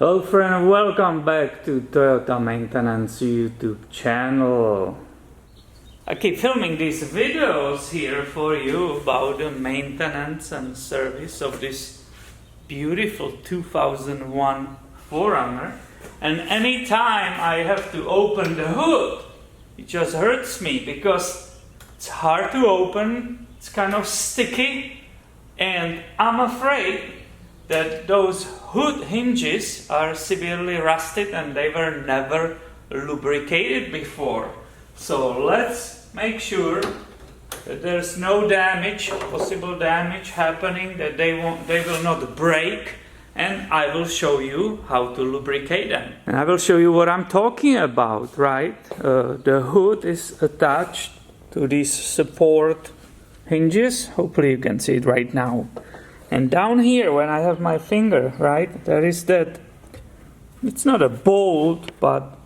Hello friend, welcome back to Toyota Maintenance YouTube channel. I keep filming these videos here for you about the maintenance and service of this beautiful 2001 4Runner. And anytime I have to open the hood, it just hurts me because it's hard to open, it's kind of sticky, and I'm afraid that those hood hinges are severely rusted and they were never lubricated before. So let's make sure that there's no damage, possible damage happening, that they will not break, and I will show you how to lubricate them. And I will show you what I'm talking about, right? The hood is attached to these support hinges. Hopefully you can see it right now. And down here, when I have my finger, right, there is that, it's not a bolt, but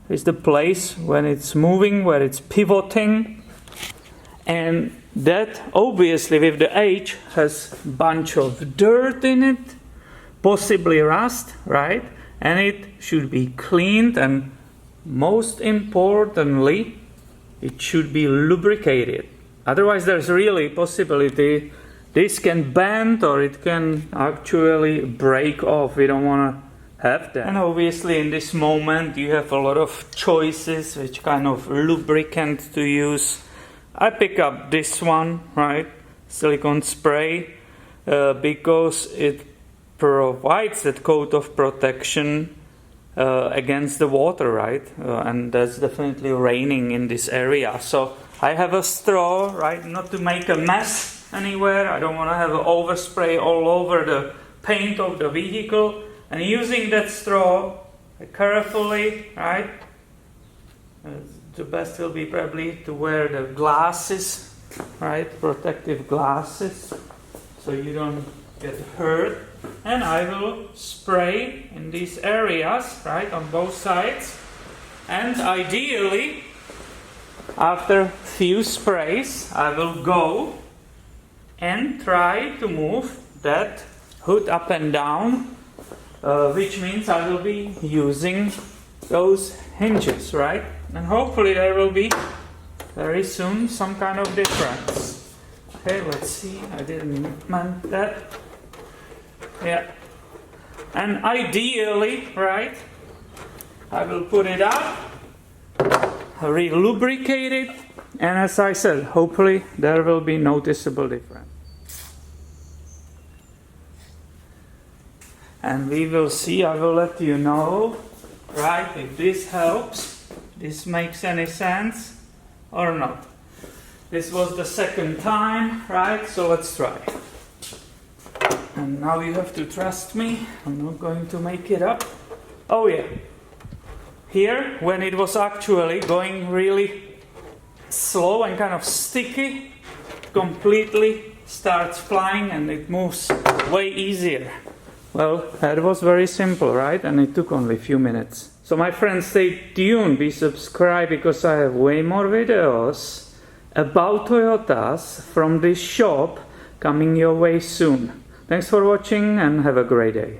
it's the place when it's moving, where it's pivoting. And that, obviously, with the age, has a bunch of dirt in it, possibly rust, right? And it should be cleaned, and most importantly, it should be lubricated. Otherwise, there's really possibility this can bend or it can actually break off. We don't want to have that. And obviously in this moment you have a lot of choices which kind of lubricant to use. I pick up this one, right, silicone spray, because it provides that coat of protection against the water, right, and that's definitely raining in this area. So I have a straw, right, not to make a mess anywhere. I don't want to have an overspray all over the paint of the vehicle. And using that straw carefully, right, the best will be probably to wear the glasses, right, protective glasses, so you don't get hurt. And I will spray in these areas, right, on both sides. And ideally, after few sprays, I will go and try to move that hood up and down, which means I will be using those hinges, right? And hopefully there will be very soon some kind of difference. Okay, let's see, I didn't mean that. Yeah. And ideally, right, I will put it up, re-lubricate it, and as I said, hopefully there will be noticeable difference. And we will see, I will let you know, right, if this helps, this makes any sense or not. This was the second time, right, so let's try. And now you have to trust me, I'm not going to make it up. Oh yeah, here, when it was actually going really slow and kind of sticky, completely starts flying and it moves way easier. Well, that was very simple, right? And it took only a few minutes. So my friends, stay tuned, be subscribed, because I have way more videos about Toyotas from this shop coming your way soon. Thanks for watching and have a great day.